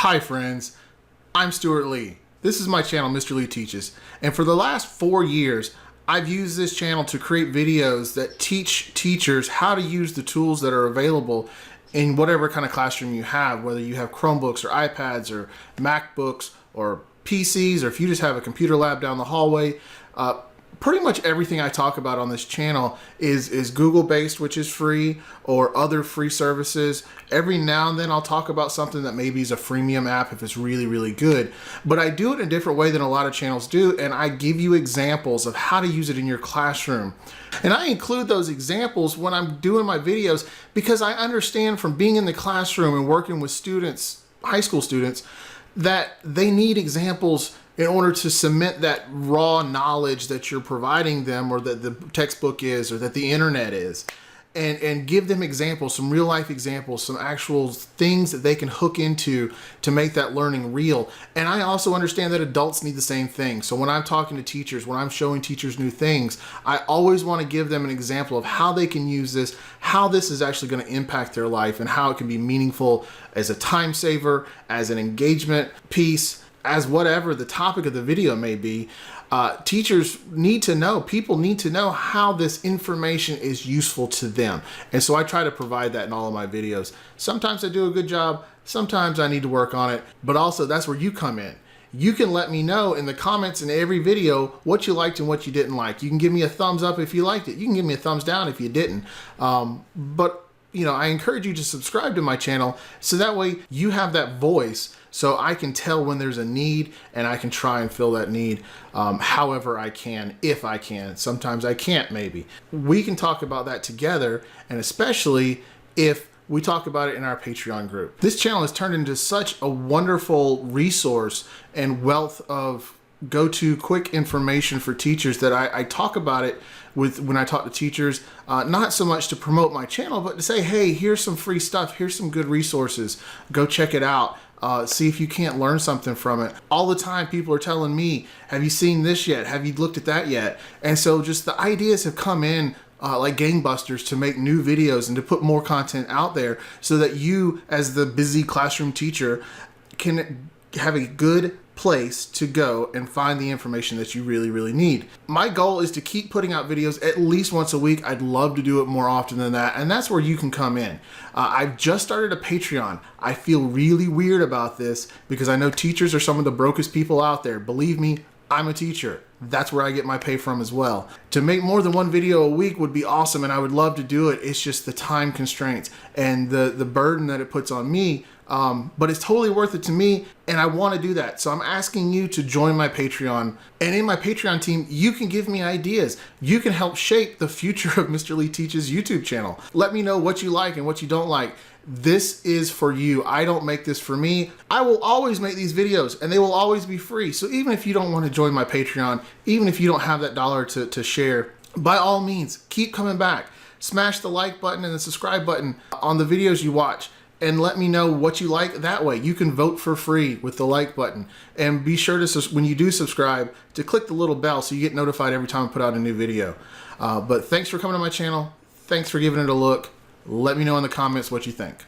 Hi friends, I'm Stuart Lee. This is my channel, Mr. Lee Teaches. And for the last 4 years, I've used this channel to create videos that teach teachers how to use the tools that are available in whatever kind of classroom you have, whether you have Chromebooks or iPads or MacBooks or PCs, or if you just have a computer lab down the hallway. Pretty much everything I talk about on this channel is Google based, which is free, or other free services. Every now and then I'll talk about something that maybe is a freemium app if it's really, really good. But I do it in a different way than a lot of channels do, and I give you examples of how to use it in your classroom. And I include those examples when I'm doing my videos because I understand from being in the classroom and working with students, high school students, that they need examples in order to cement that raw knowledge that you're providing them, or that the textbook is, or that the internet is, and give them examples, some real life examples, some actual things that they can hook into to make that learning real. And I also understand that adults need the same thing. So when I'm talking to teachers, when I'm showing teachers new things, I always want to give them an example of how they can use this, how this is actually going to impact their life, and how it can be meaningful as a time saver, as an engagement piece, as whatever the topic of the video may be. Teachers need to know, people need to know how this information is useful to them. And so I try to provide that in all of my videos. Sometimes I do a good job, sometimes I need to work on it, but also that's where you come in. You can let me know in the comments in every video what you liked and what you didn't like. You can give me a thumbs up if you liked it. You can give me a thumbs down if you didn't. But you know, I encourage you to subscribe to my channel so that way you have that voice, so I can tell when there's a need and I can try and fill that need however I can, if I can. Sometimes I can't, maybe. We can talk about that together, and especially if we talk about it in our Patreon group. This channel has turned into such a wonderful resource and wealth of go-to quick information for teachers that I talk about it when I talk to teachers, not so much to promote my channel, but to say, hey, here's some free stuff, here's some good resources, go check it out. See if you can't learn something from it. All the time people are telling me, have you seen this yet? Have you looked at that yet? And so just the ideas have come in like gangbusters to make new videos and to put more content out there so that you, as the busy classroom teacher, can have a good place to go and find the information that you really, really need. My goal is to keep putting out videos at least once a week. I'd love to do it more often than that, and that's where you can come in. I've just started a Patreon. I feel really weird about this because I know teachers are some of the brokest people out there. Believe me, I'm a teacher. That's where I get my pay from as well. To make more than one video a week would be awesome, and I would love to do it. It's just the time constraints and the burden that it puts on me. But it's totally worth it to me, and I want to do that. So I'm asking you to join my Patreon. And in my Patreon team, you can give me ideas. You can help shape the future of Mr. Lee Teaches YouTube channel. Let me know what you like and what you don't like. This is for you. I don't make this for me. I will always make these videos, and they will always be free. So even if you don't want to join my Patreon, even if you don't have that dollar to share, by all means, keep coming back. Smash the like button and the subscribe button on the videos you watch, and let me know what you like that way. You can vote for free with the like button. And be sure to, when you do subscribe, to click the little bell so you get notified every time I put out a new video. But thanks for coming to my channel. Thanks for giving it a look. Let me know in the comments what you think.